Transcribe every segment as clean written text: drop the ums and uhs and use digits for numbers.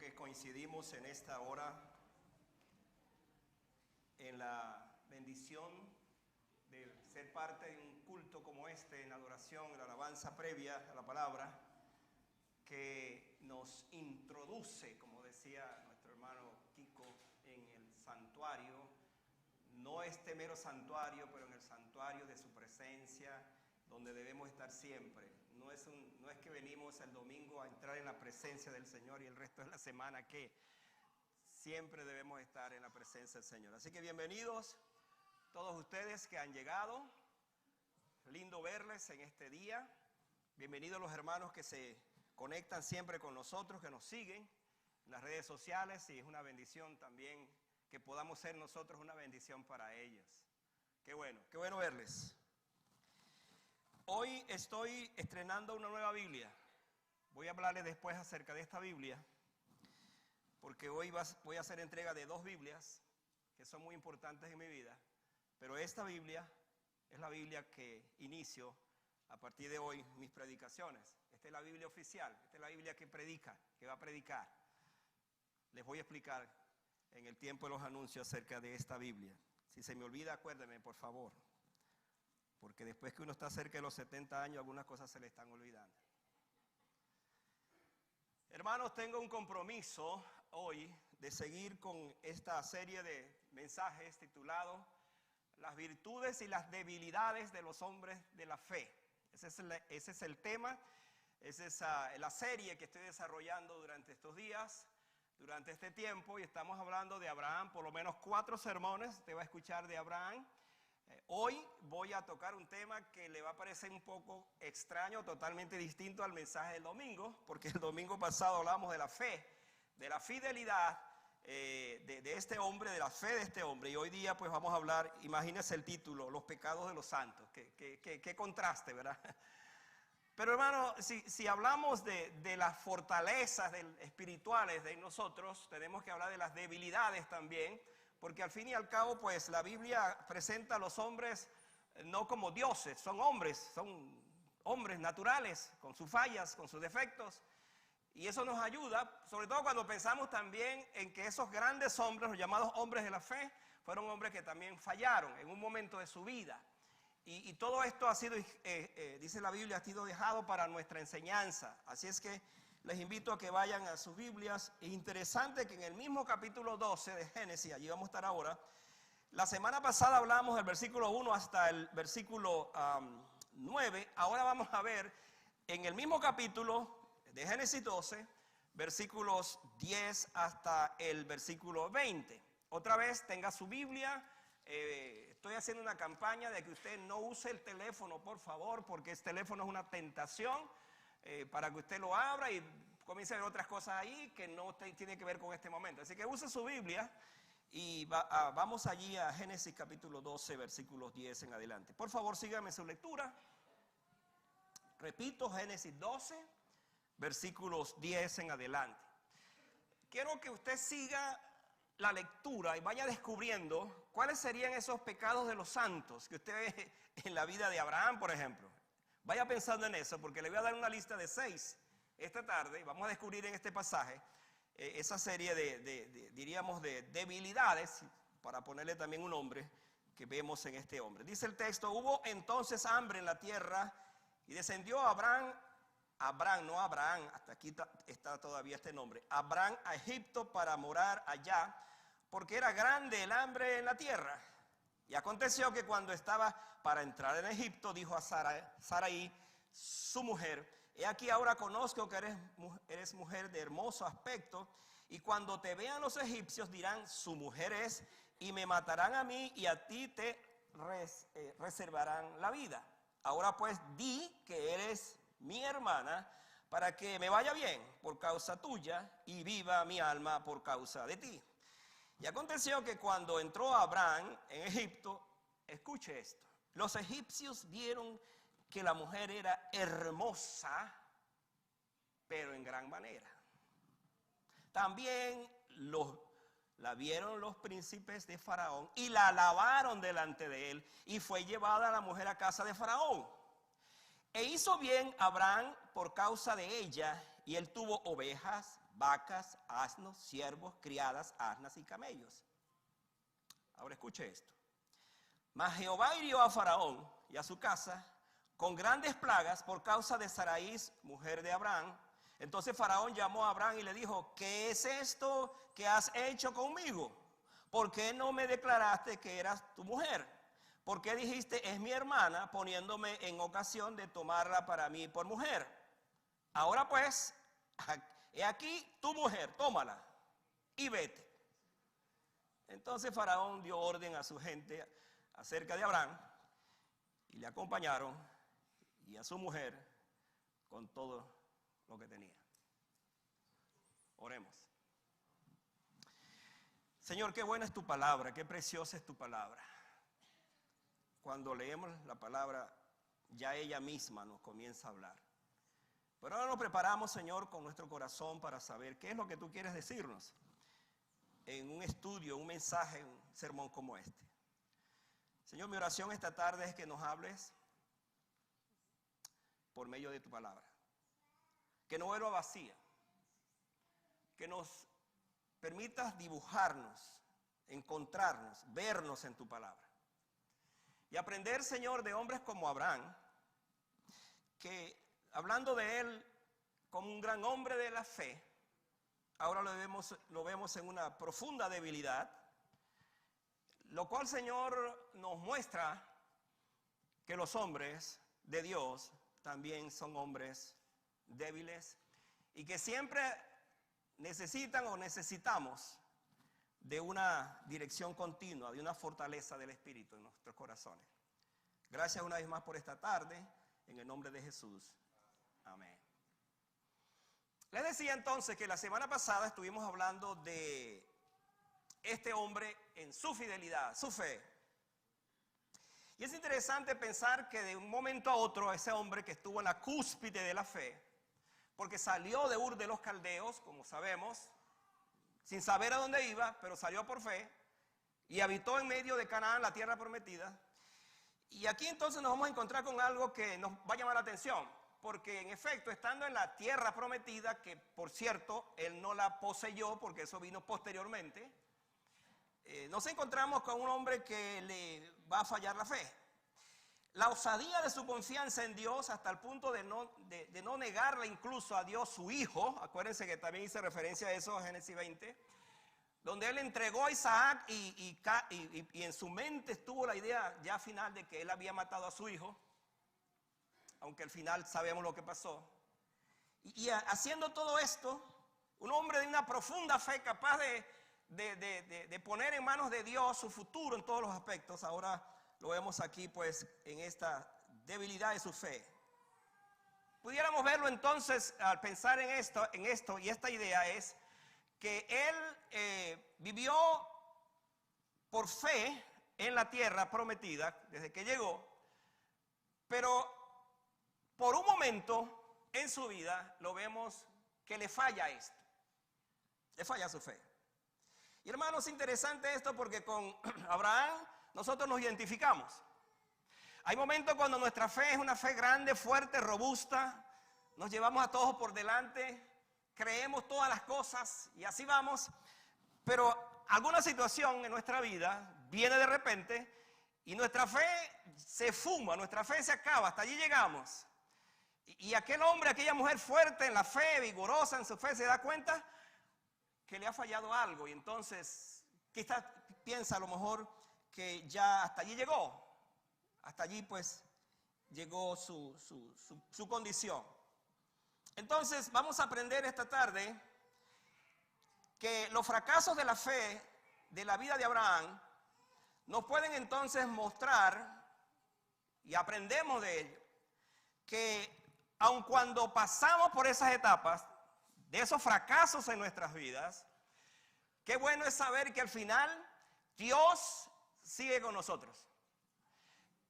que coincidimos en esta hora en la bendición de ser parte de un culto como este, en adoración, en la alabanza previa a la palabra, que nos introduce, como decía nuestro hermano Kiko, en el santuario, no este mero santuario, pero en el santuario de su presencia, donde debemos estar siempre. No es que venimos el domingo a entrar en la presencia del Señor y el resto de la semana que siempre debemos estar en la presencia del Señor. Así que bienvenidos todos ustedes que han llegado. Lindo verles en este día. Bienvenidos los hermanos que se conectan siempre con nosotros, que nos siguen en las redes sociales, y es una bendición también que podamos ser nosotros una bendición para ellos. Qué bueno verles. Hoy estoy estrenando una nueva Biblia. Voy a hablarles después acerca de esta Biblia, porque hoy voy a hacer entrega de 2 Biblias que son muy importantes en mi vida, pero esta Biblia es la Biblia que inicio a partir de hoy mis predicaciones. Esta es la Biblia oficial, esta es la Biblia que predica, que va a predicar. Les voy a explicar en el tiempo de los anuncios acerca de esta Biblia. Si se me olvida, acuérdenme, por favor, porque después que uno está cerca de los 70 años, algunas cosas se le están olvidando. Hermanos, tengo un compromiso hoy de seguir con esta serie de mensajes titulado Las virtudes y las debilidades de los hombres de la fe. Ese es el tema, esa es la serie que estoy desarrollando durante estos días, durante este tiempo, y estamos hablando de Abraham. Por lo menos 4 sermones te va a escuchar de Abraham. Hoy voy a tocar un tema que le va a parecer un poco extraño, totalmente distinto al mensaje del domingo, porque el domingo pasado hablamos de la fe, de la fidelidad de este hombre, de la fe de este hombre, y hoy día pues vamos a hablar, imagínense el título, los pecados de los santos. Qué contraste, ¿verdad? Pero hermano, si hablamos de las fortalezas espirituales de nosotros, tenemos que hablar de las debilidades también, porque al fin y al cabo, pues la Biblia presenta a los hombres no como dioses, son hombres naturales, con sus fallas, con sus defectos, y eso nos ayuda, sobre todo cuando pensamos también en que esos grandes hombres, los llamados hombres de la fe, fueron hombres que también fallaron en un momento de su vida. Y todo esto ha sido, dice la Biblia, ha sido dejado para nuestra enseñanza. Así es que les invito a que vayan a sus Biblias. Es interesante que en el mismo capítulo 12 de Génesis, allí vamos a estar ahora. La semana pasada hablamos del versículo 1 hasta el versículo 9. Ahora vamos a ver en el mismo capítulo de Génesis 12, versículos 10 hasta el versículo 20. Otra vez, tenga su Biblia. Estoy haciendo una campaña de que usted no use el teléfono, por favor, porque el teléfono es una tentación para que usted lo abra y comience a ver otras cosas ahí que no tienen que ver con este momento. Así que use su Biblia y vamos allí a Génesis capítulo 12, versículos 10 en adelante. Por favor, síganme su lectura. Repito, Génesis 12, versículos 10 en adelante. Quiero que usted siga la lectura y vaya descubriendo cuáles serían esos pecados de los santos que usted ve en la vida de Abraham, por ejemplo. Vaya pensando en eso, porque le voy a dar una lista de 6 esta tarde, y vamos a descubrir en este pasaje esa serie diríamos, de debilidades, para ponerle también un nombre que vemos en este hombre. Dice el texto: hubo entonces hambre en la tierra, y descendió Abraham, no Abraham, hasta aquí está todavía este nombre, Abraham a Egipto para morar allá, porque era grande el hambre en la tierra. Y aconteció que cuando estaba para entrar en Egipto, dijo a Sarai, su mujer: he aquí ahora conozco que eres mujer de hermoso aspecto, y cuando te vean los egipcios dirán, su mujer es, y me matarán a mí, y a ti te reservarán la vida. Ahora pues di que eres mi hermana, para que me vaya bien por causa tuya, y viva mi alma por causa de ti. Y aconteció que cuando entró Abraham en Egipto, escuche esto, los egipcios vieron que la mujer era hermosa, pero en gran manera. También la vieron los príncipes de Faraón y la alabaron delante de él, y fue llevada la mujer a casa de Faraón. E hizo bien Abraham por causa de ella, y él tuvo ovejas, vacas, asnos, siervos, criadas, asnas y camellos. Ahora escuche esto. Mas Jehová hirió a Faraón y a su casa con grandes plagas por causa de Sarai, mujer de Abraham. Entonces Faraón llamó a Abraham y le dijo: ¿qué es esto que has hecho conmigo? ¿Por qué no me declaraste que eras tu mujer? ¿Por qué dijiste es mi hermana, poniéndome en ocasión de tomarla para mí por mujer? Ahora pues, he aquí tu mujer, tómala y vete. Entonces Faraón dio orden a su gente acerca de Abraham y le acompañaron, y a su mujer con todo lo que tenía. Oremos. Señor, qué buena es tu palabra, qué preciosa es tu palabra. Cuando leemos la palabra, ya ella misma nos comienza a hablar. Pero ahora nos preparamos, Señor, con nuestro corazón para saber qué es lo que tú quieres decirnos en un estudio, un mensaje, un sermón como este. Señor, mi oración esta tarde es que nos hables por medio de tu palabra. Que no vuelva vacía. Que nos permitas dibujarnos, encontrarnos, vernos en tu palabra. Y aprender, Señor, de hombres como Abraham, que hablando de él como un gran hombre de la fe, ahora lo vemos en una profunda debilidad, lo cual, Señor, nos muestra que los hombres de Dios también son hombres débiles y que siempre necesitan o necesitamos de una dirección continua, de una fortaleza del Espíritu en nuestros corazones. Gracias una vez más por esta tarde, en el nombre de Jesús. Amén. Les decía entonces que la semana pasada estuvimos hablando de este hombre en su fidelidad, su fe. Y es interesante pensar que de un momento a otro ese hombre que estuvo en la cúspide de la fe, porque salió de Ur de los Caldeos, como sabemos, sin saber a dónde iba, pero salió por fe y habitó en medio de Canaán, la tierra prometida. Y aquí entonces nos vamos a encontrar con algo que nos va a llamar la atención, porque en efecto, estando en la tierra prometida, que por cierto, él no la poseyó porque eso vino posteriormente, nos encontramos con un hombre que le va a fallar la fe. La osadía de su confianza en Dios hasta el punto de no negarle incluso a Dios su hijo. Acuérdense que también hice referencia a eso en Génesis 20, donde él entregó a Isaac y en su mente estuvo la idea ya final de que él había matado a su hijo, aunque al final sabemos lo que pasó. Y haciendo todo esto, un hombre de una profunda fe, capaz de poner en manos de Dios su futuro en todos los aspectos. Ahora lo vemos aquí pues en esta debilidad de su fe. Pudiéramos verlo entonces al pensar en esto, y esta idea es que él vivió por fe en la tierra prometida desde que llegó, pero por un momento en su vida lo vemos que le falla esto, le falla su fe. Y hermanos, es interesante esto porque con Abraham nosotros nos identificamos. Hay momentos cuando nuestra fe es una fe grande, fuerte, robusta, nos llevamos a todos por delante, creemos todas las cosas y así vamos, pero alguna situación en nuestra vida viene de repente y nuestra fe se fuma, nuestra fe se acaba, hasta allí llegamos. Y aquel hombre, aquella mujer fuerte en la fe, vigorosa en su fe, se da cuenta que le ha fallado algo y entonces quizás piensa a lo mejor que ya hasta allí llegó, hasta allí pues llegó su condición. Entonces vamos a aprender esta tarde que los fracasos de la fe de la vida de Abraham nos pueden entonces mostrar, y aprendemos de ello, que aun cuando pasamos por esas etapas, de esos fracasos en nuestras vidas, qué bueno es saber que al final Dios sigue con nosotros,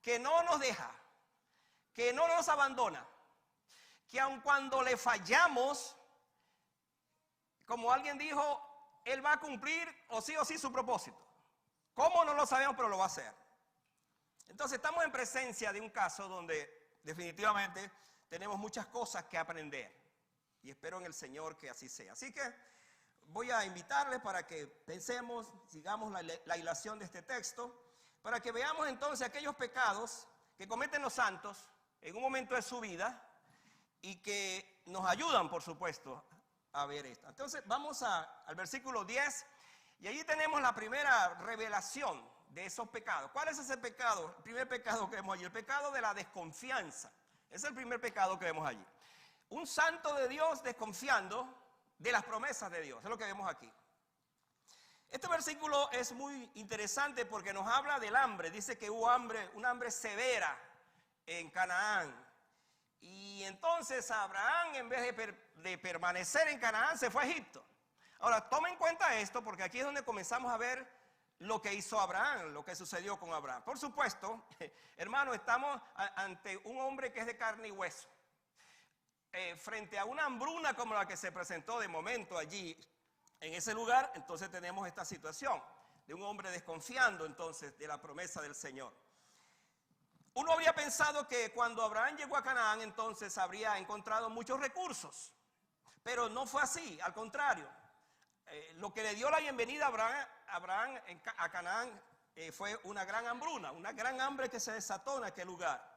que no nos deja, que no nos abandona, que aun cuando le fallamos, como alguien dijo, Él va a cumplir o sí su propósito. ¿Cómo? No lo sabemos, pero lo va a hacer. Entonces estamos en presencia de un caso donde definitivamente tenemos muchas cosas que aprender. Y espero en el Señor que así sea. Así que voy a invitarles para que pensemos, sigamos la hilación de este texto, para que veamos entonces aquellos pecados que cometen los santos en un momento de su vida y que nos ayudan, por supuesto, a ver esto. Entonces vamos al versículo 10 y allí tenemos la primera revelación de esos pecados. ¿Cuál es ese pecado? El primer pecado que vemos allí, el pecado de la desconfianza. Es el primer pecado que vemos allí. Un santo de Dios desconfiando de las promesas de Dios. Es lo que vemos aquí. Este versículo es muy interesante porque nos habla del hambre. Dice que hubo hambre, una hambre severa en Canaán. Y entonces Abraham, en vez de permanecer en Canaán, se fue a Egipto. Ahora, toma en cuenta esto porque aquí es donde comenzamos a ver lo que hizo Abraham, lo que sucedió con Abraham. Por supuesto, hermano, estamos ante un hombre que es de carne y hueso. Frente a una hambruna como la que se presentó de momento allí en ese lugar, entonces tenemos esta situación de un hombre desconfiando entonces de la promesa del Señor. Uno habría pensado que cuando Abraham llegó a Canaán entonces habría encontrado muchos recursos, pero no fue así, al contrario. Lo que le dio la bienvenida a Abraham a Canaán fue una gran hambruna, una gran hambre que se desató en aquel lugar.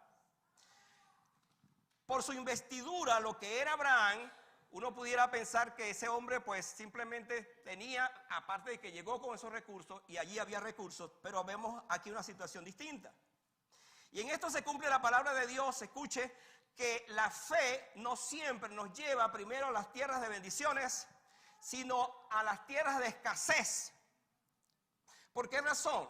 Por su investidura, lo que era Abraham, uno pudiera pensar que ese hombre pues simplemente tenía, aparte de que llegó con esos recursos, y allí había recursos, pero vemos aquí una situación distinta. Y en esto se cumple la palabra de Dios. Escuche que la fe no siempre nos lleva primero a las tierras de bendiciones, sino a las tierras de escasez. ¿Por qué razón?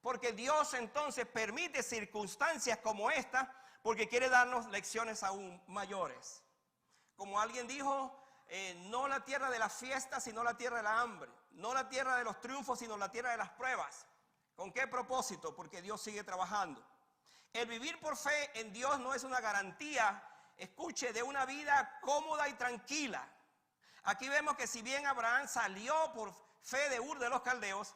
Porque Dios entonces permite circunstancias como esta, porque quiere darnos lecciones aún mayores. Como alguien dijo, no la tierra de las fiestas, sino la tierra de la hambre. No la tierra de los triunfos, sino la tierra de las pruebas. ¿Con qué propósito? Porque Dios sigue trabajando. El vivir por fe en Dios no es una garantía, escuche, de una vida cómoda y tranquila. Aquí vemos que si bien Abraham salió por fe de Ur de los Caldeos,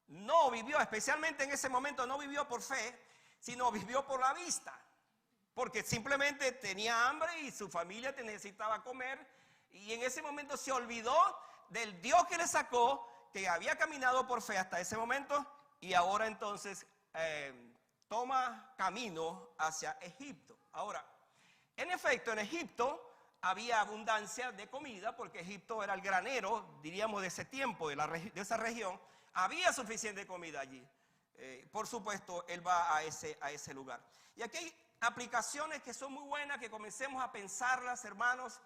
no vivió, especialmente en ese momento, no vivió por fe, sino vivió por la vista. Porque simplemente tenía hambre y su familia necesitaba comer. Y en ese momento se olvidó del Dios que le sacó, que había caminado por fe hasta ese momento. Y ahora entonces toma camino hacia Egipto. Ahora, en efecto, en Egipto había abundancia de comida, porque Egipto era el granero, diríamos, de ese tiempo, de esa región. Había suficiente comida allí. Por supuesto, él va a ese lugar. Y aquí hay aplicaciones que son muy buenas, que comencemos a pensarlas, hermanos,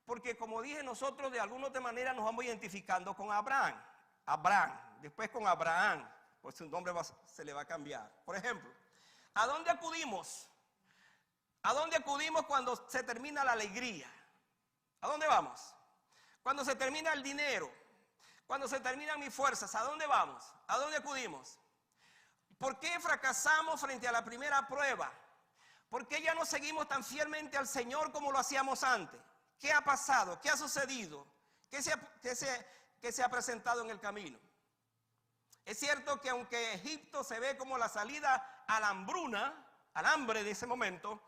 porque como dije, nosotros de alguna otra manera nos vamos identificando con Abraham, después con Abraham, pues su nombre se le va a cambiar. Por ejemplo, ¿a dónde acudimos? ¿A dónde acudimos cuando se termina la alegría? ¿A dónde vamos? Cuando se termina el dinero, cuando se terminan mis fuerzas, ¿a dónde vamos? ¿A dónde acudimos? ¿Por qué fracasamos frente a la primera prueba? ¿Por qué ya no seguimos tan fielmente al Señor como lo hacíamos antes? ¿Qué ha pasado? ¿Qué ha sucedido? ¿Qué se ha presentado en el camino? Es cierto que aunque Egipto se ve como la salida a la hambruna, al hambre de ese momento,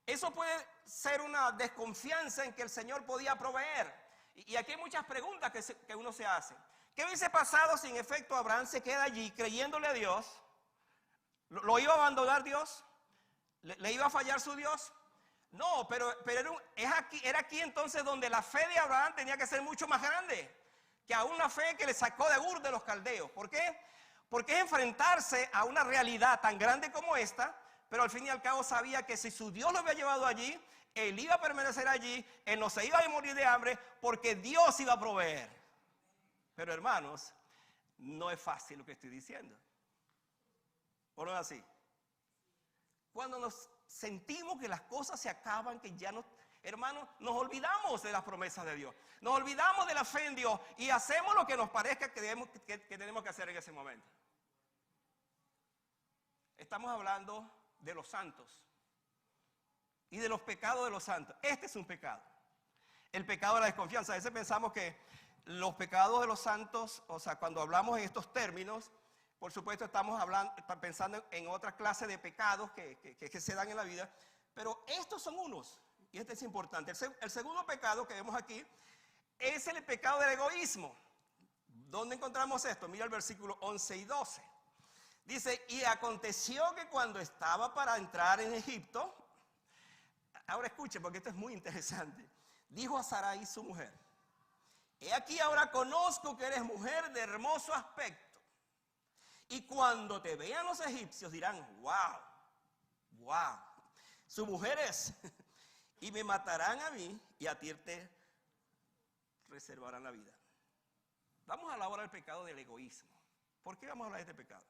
eso puede ser una desconfianza en que el Señor podía proveer. Y aquí hay muchas preguntas que uno se hace. ¿Qué hubiese pasado si en efecto Abraham se queda allí creyéndole a Dios? ¿Lo iba a abandonar Dios? ¿Le iba a fallar su Dios? No, pero era aquí entonces donde la fe de Abraham tenía que ser mucho más grande que aún la fe que le sacó de Ur de los Caldeos. ¿Por qué? Porque es enfrentarse a una realidad tan grande como esta, pero al fin y al cabo sabía que si su Dios lo había llevado allí, él iba a permanecer allí, él no se iba a morir de hambre, porque Dios iba a proveer. Pero hermanos, no es fácil lo que estoy diciendo. ¿O no es así? Cuando nos sentimos que las cosas se acaban, que ya no, hermanos, nos olvidamos de las promesas de Dios. Nos olvidamos de la fe en Dios y hacemos lo que nos parezca que tenemos que hacer en ese momento. Estamos hablando de los santos y de los pecados de los santos. Este es un pecado. El pecado de la desconfianza. A veces pensamos que los pecados de los santos, o sea, cuando hablamos en estos términos, por supuesto estamos pensando en otra clase de pecados que se dan en la vida, pero estos son unos. y este es importante, el segundo pecado que vemos aquí es el pecado del egoísmo. ¿Dónde encontramos esto? Mira el versículo 11 y 12. Dice, y aconteció que cuando estaba para entrar en Egipto, ahora escuche porque esto es muy interesante, dijo a Sarai su mujer, he aquí ahora conozco que eres mujer de hermoso aspecto, y cuando te vean los egipcios dirán, wow, su mujer es, y me matarán a mí y a ti te reservarán la vida. Vamos a hablar ahora del pecado del egoísmo. ¿Por qué vamos a hablar de este pecado?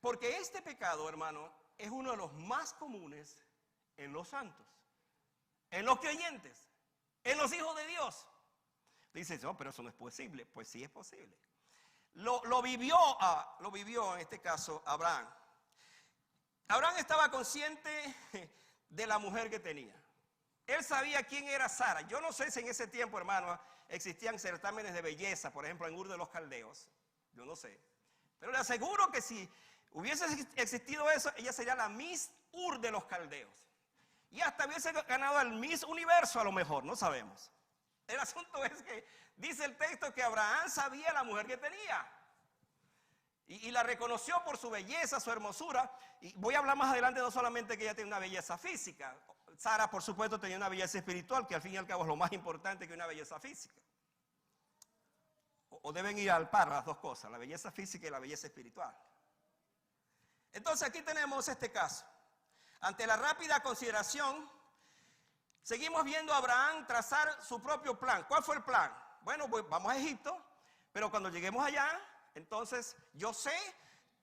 Porque este pecado, hermano, es uno de los más comunes en los santos, en los creyentes, en los hijos de Dios. Dices, no, pero eso no es posible. Pues sí es posible. Lo vivió en este caso Abraham. Abraham estaba consciente de la mujer que tenía. Él sabía quién era Sara. Yo no sé si en ese tiempo, hermano, existían certámenes de belleza, por ejemplo, en Ur de los Caldeos. Yo no sé. Pero le aseguro que si hubiese existido eso, ella sería la Miss Ur de los Caldeos. Y hasta hubiese ganado el Miss Universo a lo mejor, no sabemos. El asunto es que dice el texto que Abraham sabía la mujer que tenía. Y la reconoció por su belleza, su hermosura. Y voy a hablar más adelante no solamente que ella tiene una belleza física. Sara, por supuesto, tenía una belleza espiritual, que al fin y al cabo es lo más importante que una belleza física. O deben ir al par las dos cosas, la belleza física y la belleza espiritual. Entonces aquí tenemos este caso. Ante la rápida consideración, seguimos viendo a Abraham trazar su propio plan. ¿Cuál fue el plan? Bueno, pues vamos a Egipto, pero cuando lleguemos allá, entonces yo sé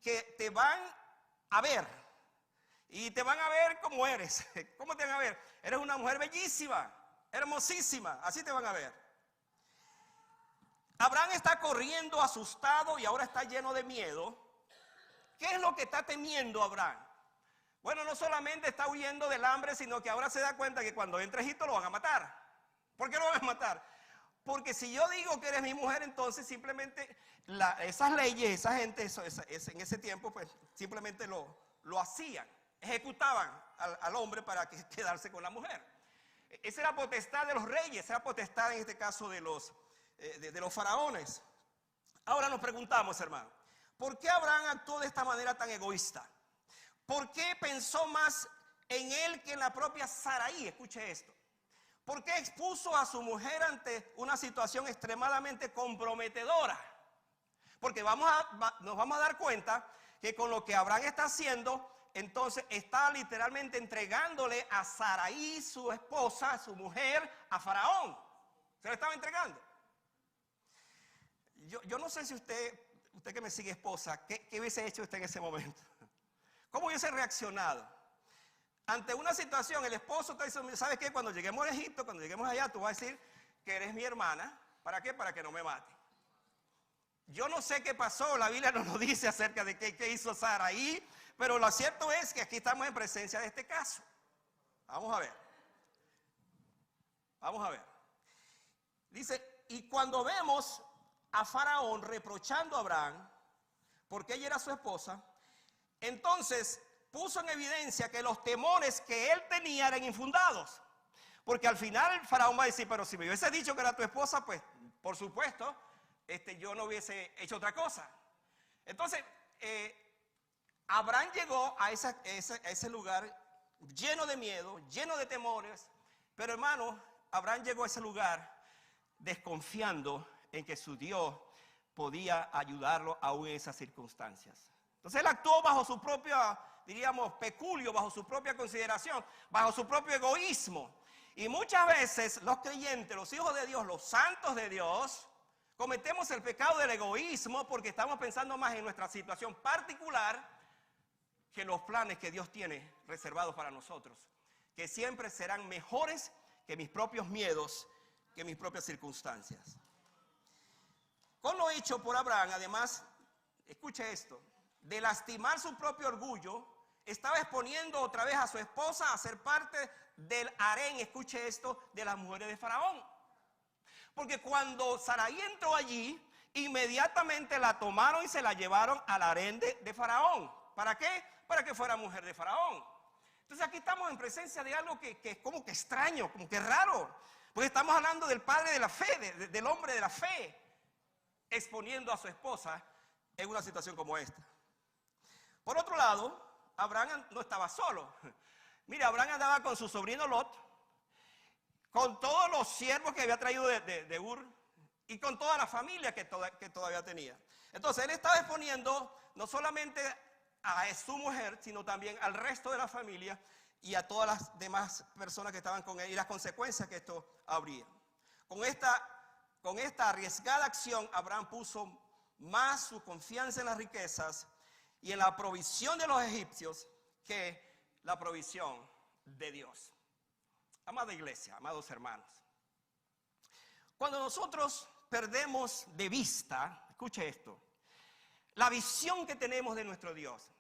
que te van a ver. Y te van a ver como eres. ¿Cómo te van a ver? Eres una mujer bellísima, hermosísima, así te van a ver. Abraham está corriendo asustado y ahora está lleno de miedo. ¿Qué es lo que está temiendo Abraham? Bueno, no solamente está huyendo del hambre, sino que ahora se da cuenta que cuando entre a Egipto lo van a matar. ¿Por qué lo van a matar? Porque si yo digo que eres mi mujer, entonces simplemente esas leyes, esa gente en ese tiempo, pues simplemente lo hacían. Ejecutaban al hombre para quedarse con la mujer. Esa era la potestad de los reyes, esa era la potestad en este caso de los faraones. Ahora nos preguntamos, hermano, ¿por qué Abraham actuó de esta manera tan egoísta? ¿Por qué pensó más en él que en la propia Sarai? Escuche esto. ¿Por qué expuso a su mujer ante una situación extremadamente comprometedora? Porque nos vamos a dar cuenta que con lo que Abraham está haciendo, entonces está literalmente entregándole a Sarai, su esposa, su mujer, a Faraón. Se le estaba entregando. Yo no sé si usted que me sigue, esposa, ¿qué hubiese hecho usted en ese momento? ¿Cómo hubiese reaccionado? Ante una situación, el esposo te dice, ¿sabes qué? Cuando lleguemos a Egipto, cuando lleguemos allá, tú vas a decir que eres mi hermana. ¿Para qué? Para que no me mate. Yo no sé qué pasó, la Biblia no nos dice acerca de qué hizo Sarai, pero lo cierto es que aquí estamos en presencia de este caso. Vamos a ver. Vamos a ver. Dice, y cuando vemos a Faraón reprochando a Abraham, porque ella era su esposa, entonces puso en evidencia que los temores que él tenía eran infundados. Porque al final el Faraón va a decir, pero si me hubiese dicho que era tu esposa, pues por supuesto, yo no hubiese hecho otra cosa. Entonces, Abraham llegó a ese lugar lleno de miedo, lleno de temores. Pero hermano, Abraham llegó a ese lugar desconfiando en que su Dios podía ayudarlo aún en esas circunstancias. Entonces él actuó bajo su propia, diríamos, peculio, bajo su propia consideración, bajo su propio egoísmo. Y muchas veces los creyentes, los hijos de Dios, los santos de Dios, cometemos el pecado del egoísmo porque estamos pensando más en nuestra situación particular que en los planes que Dios tiene reservados para nosotros, que siempre serán mejores que mis propios miedos, que mis propias circunstancias. Con lo hecho por Abraham, además, escuche esto, de lastimar su propio orgullo, estaba exponiendo otra vez a su esposa a ser parte del harén, escuche esto, de las mujeres de Faraón. Porque cuando Sarai entró allí, inmediatamente la tomaron y se la llevaron al harén de Faraón. ¿Para qué? Para que fuera mujer de Faraón. Entonces aquí estamos en presencia de algo que es como que extraño, como que raro, porque estamos hablando del padre de la fe, del hombre de la fe, exponiendo a su esposa en una situación como esta. Por otro lado, Abraham no estaba solo. Mira, Abraham andaba con su sobrino Lot, con todos los siervos que había traído de Ur y con toda la familia que todavía tenía. Entonces él estaba exponiendo no solamente a su mujer, sino también al resto de la familia y a todas las demás personas que estaban con él y las consecuencias que esto habría. Con esta arriesgada acción, Abraham puso más su confianza en las riquezas y en la provisión de los egipcios que la provisión de Dios. Amada iglesia, amados hermanos, cuando nosotros perdemos de vista, escuche esto, la visión que tenemos de nuestro Dios,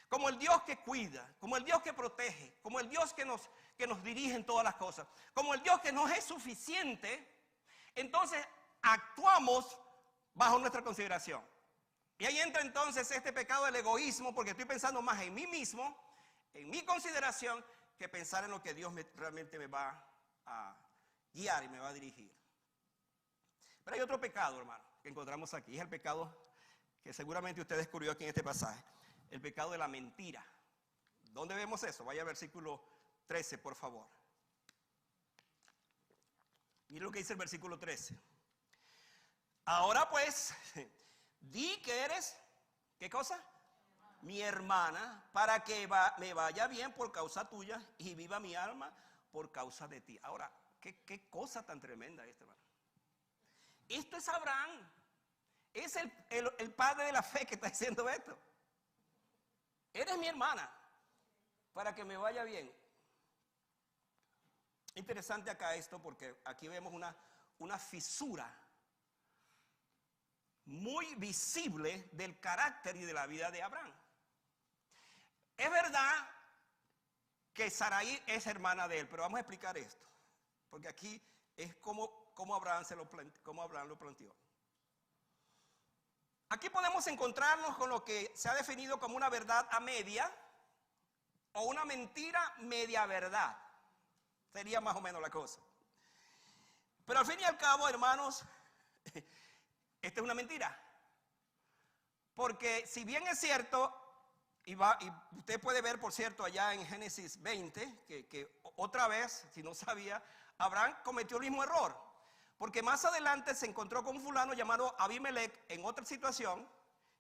como el Dios que cuida, como el Dios que protege, como el Dios que nos dirige en todas las cosas, como el Dios que nos es suficiente, entonces actuamos bajo nuestra consideración. Y ahí entra entonces este pecado del egoísmo, porque estoy pensando más en mí mismo, en mi consideración, que pensar en lo que Dios realmente me va a guiar y me va a dirigir. Pero hay otro pecado, hermano, que encontramos aquí. Es el pecado que seguramente usted descubrió aquí en este pasaje. El pecado de la mentira. ¿Dónde vemos eso? Vaya al versículo 13, por favor. Mire lo que dice el versículo 13. Ahora pues, di que eres, ¿qué cosa? Mi hermana, para que me vaya bien por causa tuya y viva mi alma por causa de ti. Ahora, qué cosa tan tremenda esta, hermano. Esto es Abraham. Es el padre de la fe que está diciendo esto. Eres mi hermana, para que me vaya bien. Interesante acá esto, porque aquí vemos una fisura muy visible del carácter y de la vida de Abraham. Es verdad que Sarai es hermana de él, pero vamos a explicar esto, porque aquí es como Abraham lo planteó. Aquí podemos encontrarnos con lo que se ha definido como una verdad a media o una mentira media verdad. Sería más o menos la cosa. Pero al fin y al cabo, hermanos, esta es una mentira. Porque si bien es cierto, y usted puede ver, por cierto, allá en Génesis 20, que otra vez, si no sabía, Abraham cometió el mismo error. Porque más adelante se encontró con un fulano llamado Abimelech en otra situación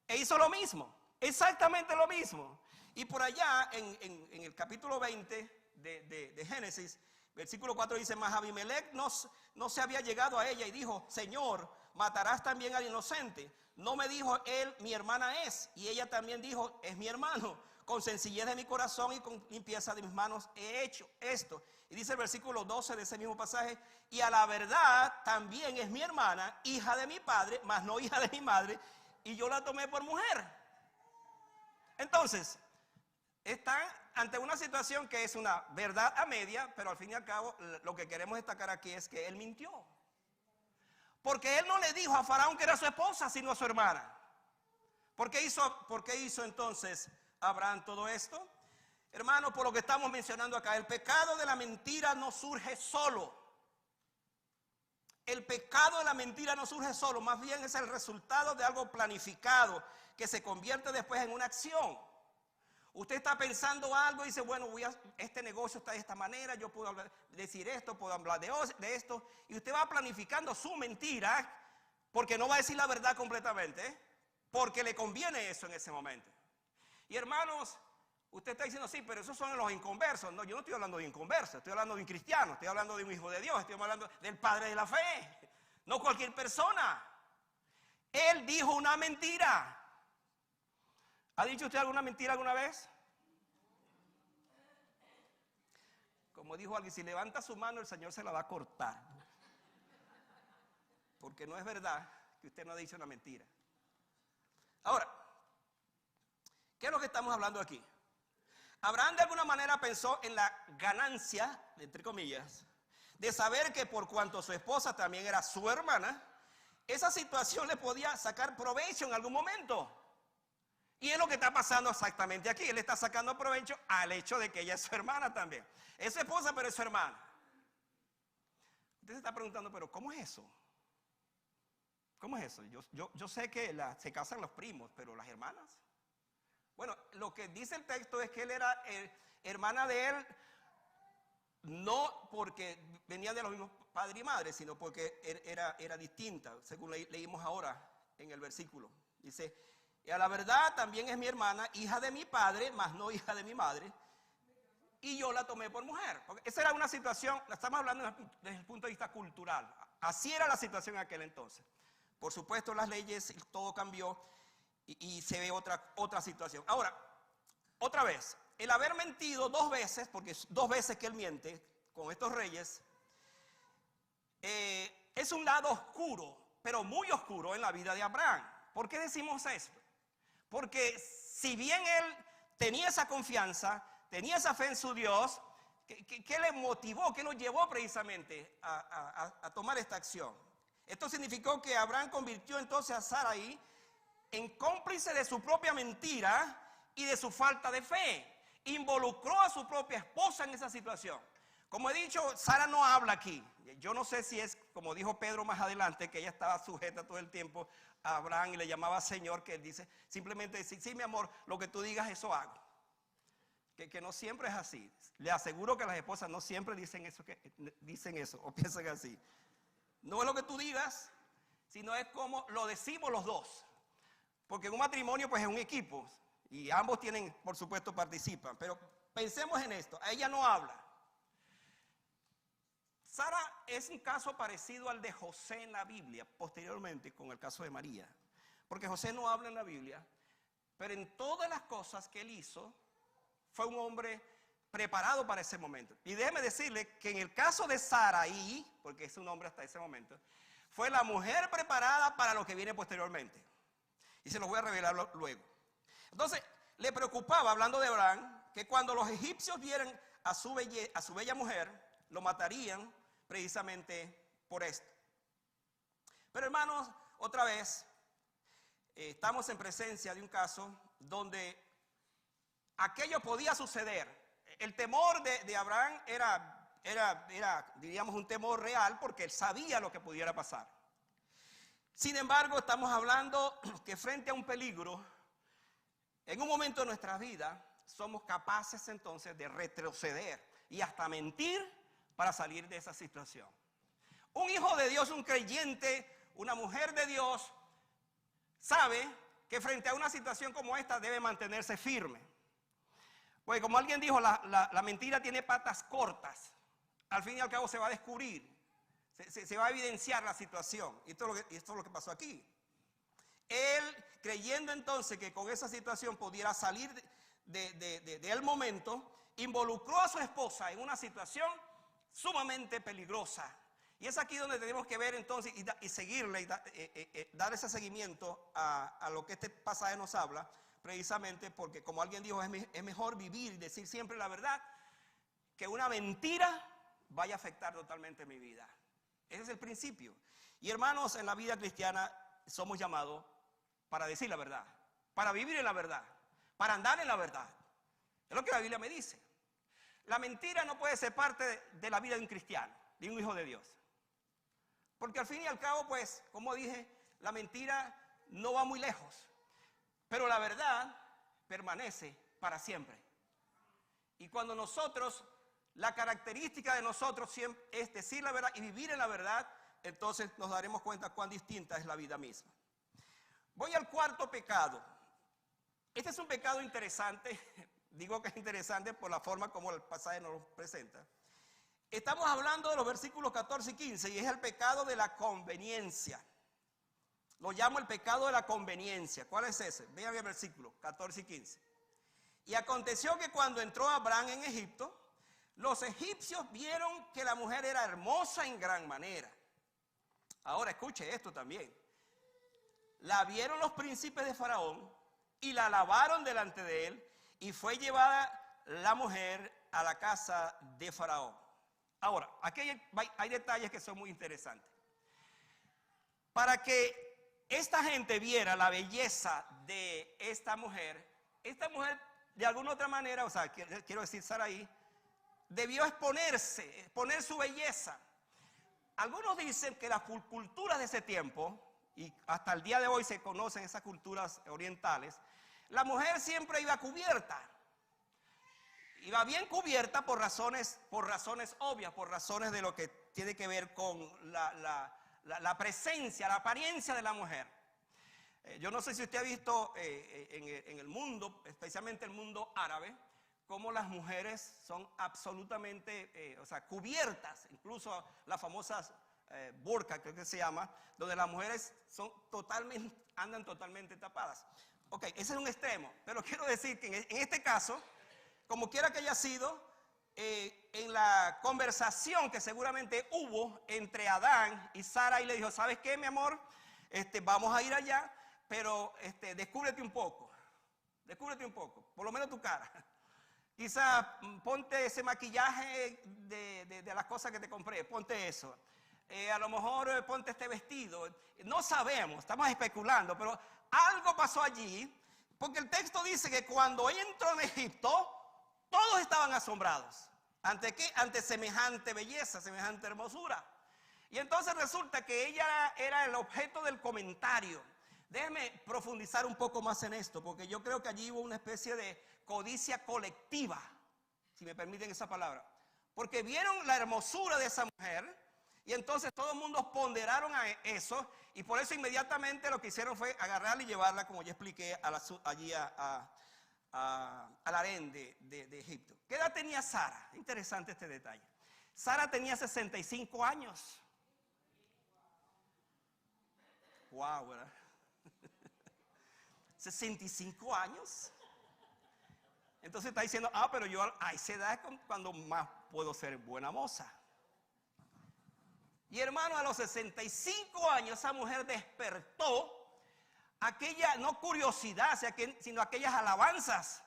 e hizo lo mismo, exactamente lo mismo. Y por allá en el capítulo 20 de Génesis, versículo 4 dice, mas Abimelech no se había llegado a ella y dijo, Señor, matarás también al inocente. No me dijo él, mi hermana es, y ella también dijo, es mi hermano. Con sencillez de mi corazón y con limpieza de mis manos he hecho esto. Y dice el versículo 12 de ese mismo pasaje, y a la verdad también es mi hermana, hija de mi padre, mas no hija de mi madre, y yo la tomé por mujer. Entonces, están ante una situación que es una verdad a media, pero al fin y al cabo lo que queremos destacar aquí es que él mintió. Porque él no le dijo a Faraón que era su esposa, sino a su hermana. ¿Por qué hizo entonces Abraham todo esto? Hermano, por lo que estamos mencionando acá, el pecado de la mentira no surge solo. El pecado de la mentira no surge solo, más bien es el resultado de algo planificado que se convierte después en una acción. Usted está pensando algo y dice, bueno, este negocio está de esta manera, yo puedo decir esto, puedo hablar de esto, y usted va planificando su mentira, porque no va a decir la verdad completamente, porque le conviene eso en ese momento. Y hermanos, usted está diciendo, sí, pero esos son los inconversos. No, yo no estoy hablando de inconversos, estoy hablando de un cristiano, estoy hablando de un hijo de Dios, estoy hablando del padre de la fe, no cualquier persona. Él dijo una mentira. ¿Ha dicho usted alguna mentira alguna vez? Como dijo alguien, si levanta su mano el Señor se la va a cortar. Porque no es verdad que usted no ha dicho una mentira. Ahora, ¿qué es lo que estamos hablando aquí? Abraham de alguna manera pensó en la ganancia, entre comillas, de saber que por cuanto su esposa también era su hermana, esa situación le podía sacar provecho en algún momento. Y es lo que está pasando exactamente aquí. Él está sacando provecho al hecho de que ella es su hermana también. Es su esposa, pero es su hermana. Usted se está preguntando, pero ¿cómo es eso? ¿Cómo es eso? Yo sé que se casan los primos, pero las hermanas. Bueno, lo que dice el texto es que él era hermana de él, no porque venía de los mismos padre y madre, sino porque era distinta, según leímos ahora en el versículo. Dice, y a la verdad también es mi hermana, hija de mi padre, mas no hija de mi madre, y yo la tomé por mujer. Porque esa era una situación, la estamos hablando desde el punto de vista cultural. Así era la situación en aquel entonces. Por supuesto, las leyes, todo cambió y se ve otra situación. Ahora, otra vez, el haber mentido 2 veces, porque es 2 veces que él miente con estos reyes, es un lado oscuro, pero muy oscuro en la vida de Abraham. ¿Por qué decimos esto? Porque si bien él tenía esa confianza, tenía esa fe en su Dios, ¿qué le motivó, qué lo llevó precisamente a tomar esta acción? Esto significó que Abraham convirtió entonces a Sarai en cómplice de su propia mentira y de su falta de fe. Involucró a su propia esposa en esa situación. Como he dicho, Sara no habla aquí. Yo no sé si es, como dijo Pedro más adelante, que ella estaba sujeta todo el tiempo a Abraham y le llamaba Señor, que él dice, simplemente decir, sí, mi amor, lo que tú digas, eso hago. Que no siempre es así. Le aseguro que las esposas no siempre dicen eso o piensan así. No es lo que tú digas, sino es como lo decimos los dos. Porque en un matrimonio pues es un equipo y ambos tienen, por supuesto, participan. Pero pensemos en esto, ella no habla. Sara es un caso parecido al de José en la Biblia, posteriormente con el caso de María. Porque José no habla en la Biblia, pero en todas las cosas que él hizo, fue un hombre preparado para ese momento. Y déjeme decirle que en el caso de Sarai, porque es un hombre hasta ese momento, fue la mujer preparada para lo que viene posteriormente. Y se los voy a revelar luego. Entonces, le preocupaba, hablando de Abraham, que cuando los egipcios vieran a su bella mujer, lo matarían precisamente por esto. Pero hermanos, otra vez, estamos en presencia de un caso donde aquello podía suceder. El temor de Abraham era, diríamos, un temor real porque él sabía lo que pudiera pasar. Sin embargo, estamos hablando que frente a un peligro, en un momento de nuestra vida, somos capaces entonces de retroceder y hasta mentir para salir de esa situación. Un hijo de Dios, un creyente, una mujer de Dios, sabe que frente a una situación como esta debe mantenerse firme. Pues como alguien dijo, la mentira tiene patas cortas. Al fin y al cabo se va a descubrir, se va a evidenciar la situación. Y esto es lo que pasó aquí. Él, creyendo entonces que con esa situación pudiera salir del momento, involucró a su esposa en una situación sumamente peligrosa. Y es aquí donde tenemos que ver entonces y seguirle y dar ese seguimiento a lo que este pasaje nos habla. Precisamente porque, como alguien dijo, es mejor vivir y decir siempre la verdad que una mentira vaya a afectar totalmente mi vida. Ese es el principio. Y hermanos, en la vida cristiana somos llamados para decir la verdad, para vivir en la verdad, para andar en la verdad. Es lo que la Biblia me dice. La mentira no puede ser parte de la vida de un cristiano, de un hijo de Dios. Porque al fin y al cabo, pues, como dije, la mentira no va muy lejos. Pero la verdad permanece para siempre. Y cuando nosotros, la característica de nosotros es decir la verdad y vivir en la verdad, entonces nos daremos cuenta cuán distinta es la vida misma. Voy al cuarto pecado. Este es un pecado interesante. Digo que es interesante por la forma como el pasaje nos lo presenta. Estamos hablando de los versículos 14 y 15 y es el pecado de la conveniencia. Lo llamo el pecado de la conveniencia. ¿Cuál es ese? Vean el versículo 14 y 15. Y aconteció que cuando entró Abraham en Egipto, los egipcios vieron que la mujer era hermosa en gran manera. Ahora escuche esto también. La vieron los príncipes de Faraón y la alabaron delante de él y fue llevada la mujer a la casa de Faraón. Ahora, aquí hay detalles que son muy interesantes. Para que esta gente viera la belleza de esta mujer de alguna otra manera, o sea, quiero decir, Sarai, debió exponer su belleza. Algunos dicen que las culturas de ese tiempo, y hasta el día de hoy se conocen esas culturas orientales, la mujer siempre iba cubierta. Iba bien cubierta por razones obvias, por razones de lo que tiene que ver con la presencia, la apariencia de la mujer. Yo no sé si usted ha visto en el mundo, especialmente el mundo árabe, cómo las mujeres son absolutamente, cubiertas, incluso las famosas burka, creo que se llama, donde las mujeres andan totalmente tapadas. Ok, ese es un extremo, pero quiero decir que en este caso, como quiera que haya sido, en la conversación que seguramente hubo entre Adán y Sara, y le dijo, ¿sabes qué, mi amor? Vamos a ir allá, pero descúbrete un poco, por lo menos tu cara. Quizá ponte ese maquillaje de las cosas que te compré, ponte eso. A lo mejor ponte este vestido. No sabemos, estamos especulando, pero algo pasó allí, porque el texto dice que cuando entró en Egipto, todos estaban asombrados. ¿Ante qué? Ante semejante belleza, semejante hermosura. Y entonces resulta que ella era el objeto del comentario. Déjeme profundizar un poco más en esto, porque yo creo que allí hubo una especie de codicia colectiva, si me permiten esa palabra. Porque vieron la hermosura de esa mujer, y entonces todo el mundo ponderaron a eso, y por eso inmediatamente lo que hicieron fue agarrarla y llevarla, como ya expliqué, allí al harén de Egipto. ¿Qué edad tenía Sara? Interesante este detalle. Sara tenía 65 años. Wow, ¿verdad? 65 años. Entonces está diciendo, pero yo a esa edad es cuando más puedo ser buena moza. Y hermano, a los 65 años esa mujer despertó aquella, no curiosidad, sino aquellas alabanzas.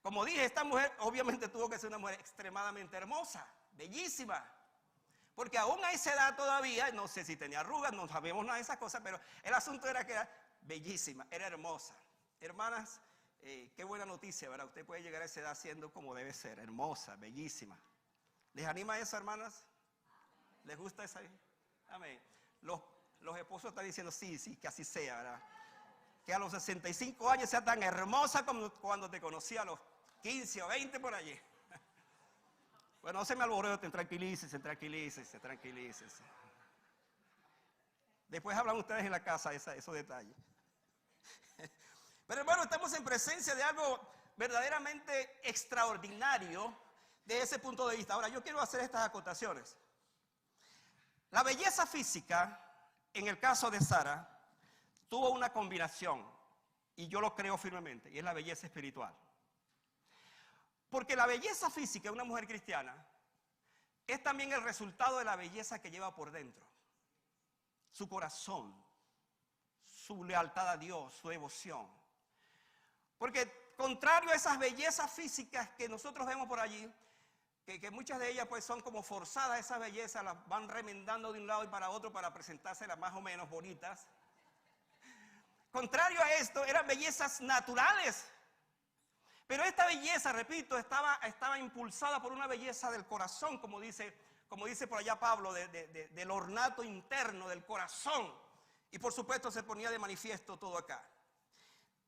Como dije, esta mujer obviamente tuvo que ser una mujer extremadamente hermosa, bellísima. Porque aún a esa edad todavía, no sé si tenía arrugas, no sabemos nada de esas cosas, pero el asunto era que era bellísima, era hermosa. Hermanas, qué buena noticia, ¿verdad? Usted puede llegar a esa edad siendo como debe ser, hermosa, bellísima. ¿Les anima eso, hermanas? ¿Les gusta esa? Amén. Los esposos están diciendo, sí, que así sea, ¿verdad? Que a los 65 años sea tan hermosa como cuando te conocí a los 15 o 20 por allí. Bueno, no se me alboreten, tranquilícese. Después hablan ustedes en la casa esos detalles. Pero hermano, estamos en presencia de algo verdaderamente extraordinario desde ese punto de vista. Ahora, yo quiero hacer estas acotaciones. La belleza física, en el caso de Sara, tuvo una combinación, y yo lo creo firmemente, y es la belleza espiritual. Porque la belleza física de una mujer cristiana es también el resultado de la belleza que lleva por dentro. Su corazón, su lealtad a Dios, su devoción. Porque contrario a esas bellezas físicas que nosotros vemos por allí, que muchas de ellas pues son como forzadas, esas bellezas las van remendando de un lado y para otro para presentárselas más o menos bonitas. Contrario a esto, eran bellezas naturales. Pero esta belleza, repito, estaba impulsada por una belleza del corazón, como dice por allá Pablo, del ornato interno, del corazón. Y por supuesto se ponía de manifiesto todo acá.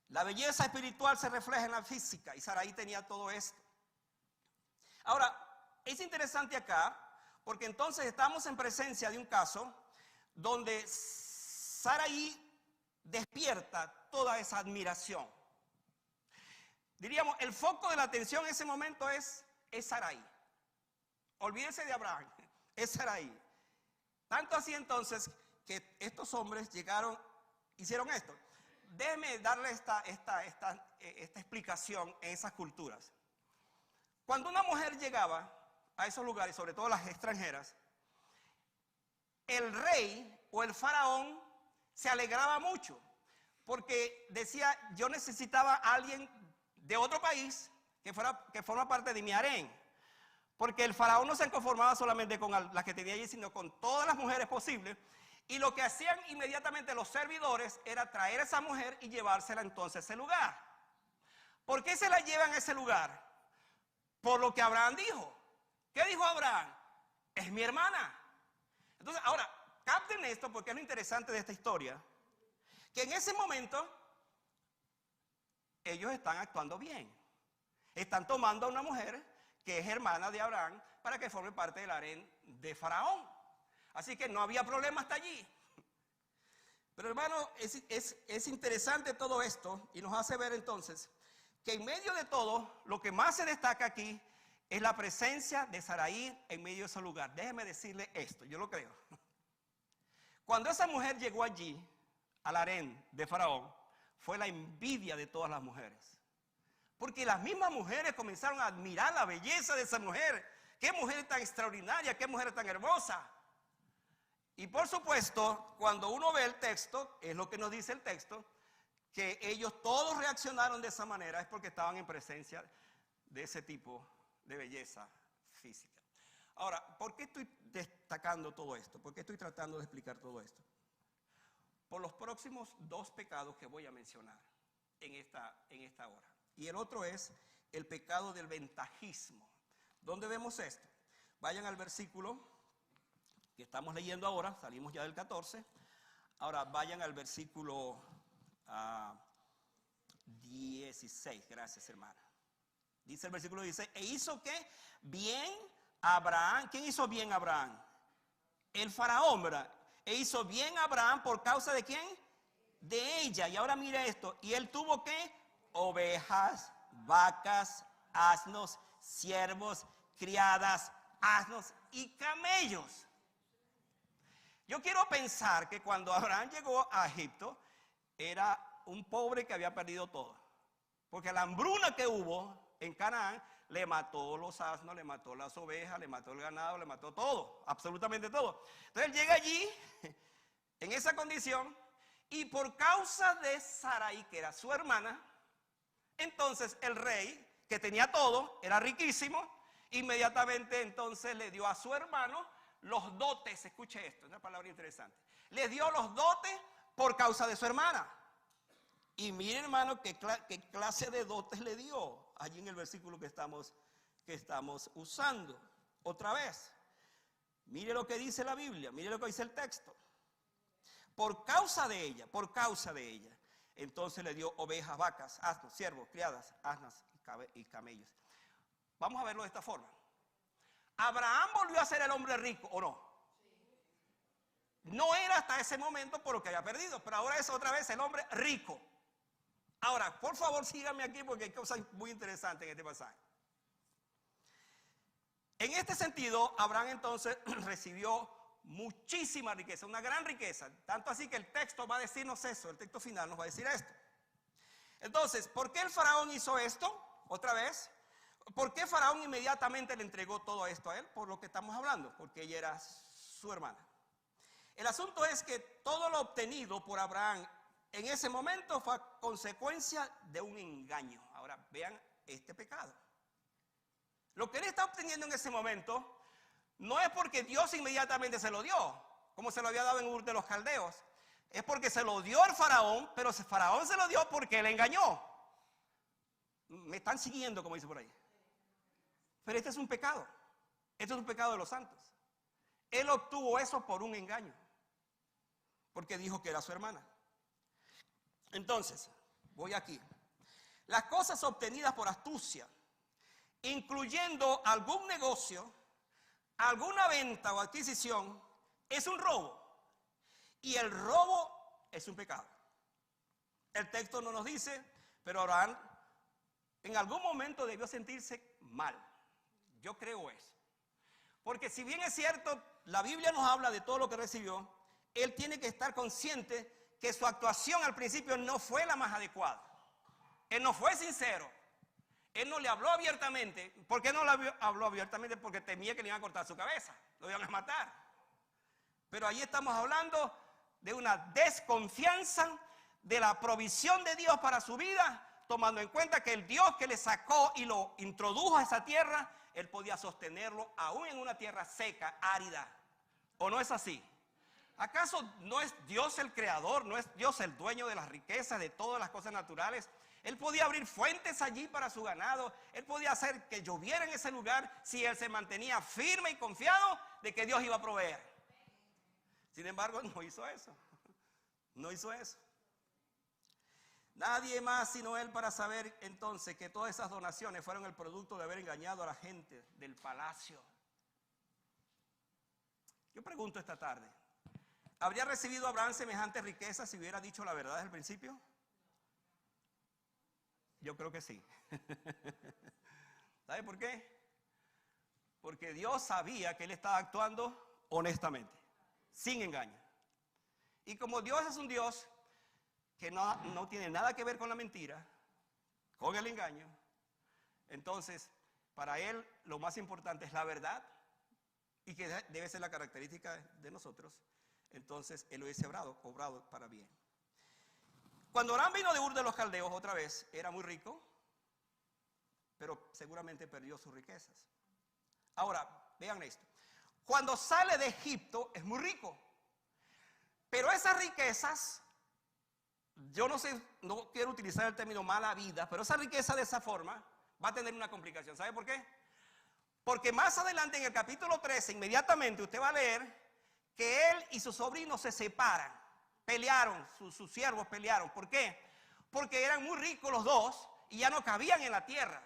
La belleza espiritual se refleja en la física, y Sarai tenía todo esto. Ahora, es interesante acá, porque entonces estamos en presencia de un caso donde Sarai despierta toda esa admiración. Diríamos, el foco de la atención en ese momento es Sarai. Olvídese de Abraham, es Sarai. Tanto así entonces que estos hombres hicieron esto. Déjeme darle esta explicación en esas culturas. Cuando una mujer llegaba a esos lugares, sobre todo las extranjeras, el rey o el faraón se alegraba mucho, porque decía, yo necesitaba a alguien de otro país que forma parte de mi harén, porque el faraón no se conformaba solamente con las que tenía allí, sino con todas las mujeres posibles, Y lo que hacían inmediatamente los servidores era traer a esa mujer y llevársela entonces a ese lugar. ¿Por qué se la llevan a ese lugar? Por lo que Abraham dijo. ¿Qué dijo Abraham? Es mi hermana. Entonces, ahora, capten esto porque es lo interesante de esta historia. Que en ese momento, ellos están actuando bien. Están tomando a una mujer que es hermana de Abraham para que forme parte del harén de Faraón. Así que no había problema hasta allí. Pero hermano, es interesante todo esto y nos hace ver entonces que en medio de todo, lo que más se destaca aquí es la presencia de Sarai en medio de ese lugar. Déjeme decirle esto, yo lo creo. Cuando esa mujer llegó allí, al harén de Faraón, fue la envidia de todas las mujeres. Porque las mismas mujeres comenzaron a admirar la belleza de esa mujer. ¡Qué mujer tan extraordinaria! ¡Qué mujer tan hermosa! Y por supuesto, cuando uno ve el texto, es lo que nos dice el texto, que ellos todos reaccionaron de esa manera, es porque estaban en presencia de ese tipo de belleza física. Ahora, ¿por qué estoy destacando todo esto? ¿Por qué estoy tratando de explicar todo esto? Por los próximos dos pecados que voy a mencionar en esta hora. Y el otro es el pecado del ventajismo. ¿Dónde vemos esto? Vayan al versículo que estamos leyendo ahora, salimos ya del 14. Ahora vayan al versículo 16, gracias hermana. Dice el versículo 16, ¿e hizo qué? Bien Abraham. ¿Quién hizo bien Abraham? El faraón, ¿verdad? E hizo bien Abraham por causa de ¿quién? De ella. Y ahora mire esto, y él tuvo ¿qué? Ovejas, vacas, asnos, siervos, criadas, asnos y camellos. Yo quiero pensar que cuando Abraham llegó a Egipto, era un pobre que había perdido todo. Porque la hambruna que hubo en Canaán le mató los asnos, le mató las ovejas, le mató el ganado, le mató todo, absolutamente todo. Entonces él llega allí, en esa condición, y por causa de Sarai, que era su hermana, entonces el rey, que tenía todo, era riquísimo, inmediatamente entonces le dio a su hermano los dotes. Escuche esto, es una palabra interesante. Le dio los dotes por causa de su hermana. Y miren hermano qué clase de dotes le dio allí en el versículo que estamos usando. Otra vez, mire lo que dice la Biblia, mire lo que dice el texto. Por causa de ella, entonces le dio ovejas, vacas, asnos, siervos, criadas, asnas y camellos. Vamos a verlo de esta forma. ¿Abraham volvió a ser el hombre rico o no? No era hasta ese momento por lo que había perdido, pero ahora es otra vez el hombre rico. Ahora, por favor, síganme aquí porque hay cosas muy interesantes en este pasaje. En este sentido, Abraham entonces recibió muchísima riqueza, una gran riqueza. Tanto así que el texto va a decirnos eso, el texto final nos va a decir esto. Entonces, ¿por qué el faraón hizo esto? Otra vez, ¿por qué Faraón inmediatamente le entregó todo esto a él? Por lo que estamos hablando, porque ella era su hermana. El asunto es que todo lo obtenido por Abraham en ese momento fue consecuencia de un engaño. Ahora vean este pecado. Lo que él está obteniendo en ese momento no es porque Dios inmediatamente se lo dio, como se lo había dado en Ur de los Caldeos. Es porque se lo dio al faraón, pero el faraón se lo dio porque él engañó. Me están siguiendo, como dice por ahí. Pero este es un pecado. Este es un pecado de los santos. Él obtuvo eso por un engaño, porque dijo que era su hermana. Entonces, voy aquí. Las cosas obtenidas por astucia, incluyendo algún negocio, alguna venta o adquisición, es un robo. Y el robo es un pecado. El texto no nos dice, pero Abraham en algún momento debió sentirse mal. Yo creo eso. Porque si bien es cierto, la Biblia nos habla de todo lo que recibió, él tiene que estar consciente que su actuación al principio no fue la más adecuada. Él no fue sincero. Él no le habló abiertamente. ¿Por qué no le habló abiertamente? Porque temía que le iban a cortar su cabeza, lo iban a matar. Pero ahí estamos hablando de una desconfianza de la provisión de Dios para su vida, tomando en cuenta que el Dios que le sacó y lo introdujo a esa tierra, él podía sostenerlo aún en una tierra seca, árida. ¿O no es así? ¿Acaso no es Dios el creador? ¿No es Dios el dueño de las riquezas, de todas las cosas naturales? Él podía abrir fuentes allí para su ganado. Él podía hacer que lloviera en ese lugar si él se mantenía firme y confiado de que Dios iba a proveer. Sin embargo, no hizo eso. No hizo eso. Nadie más sino él para saber entonces que todas esas donaciones fueron el producto de haber engañado a la gente del palacio. Yo pregunto esta tarde, ¿habría recibido Abraham semejante riqueza si hubiera dicho la verdad desde el principio? Yo creo que sí. ¿Sabe por qué? Porque Dios sabía que él estaba actuando honestamente, sin engaño. Y como Dios es un Dios que no tiene nada que ver con la mentira, con el engaño, entonces para él lo más importante es la verdad, y que debe ser la característica de nosotros. Entonces él hubiese obrado para bien. Cuando Abraham vino de Ur de los Caldeos otra vez, era muy rico, pero seguramente perdió sus riquezas. Ahora, vean esto. Cuando sale de Egipto es muy rico, pero esas riquezas, yo no sé, no quiero utilizar el término mala vida, pero esa riqueza de esa forma va a tener una complicación. ¿Sabe por qué? Porque más adelante en el capítulo 13, inmediatamente usted va a leer que él y sus sobrinos se separan, pelearon, sus siervos pelearon. ¿Por qué? Porque eran muy ricos los dos y ya no cabían en la tierra.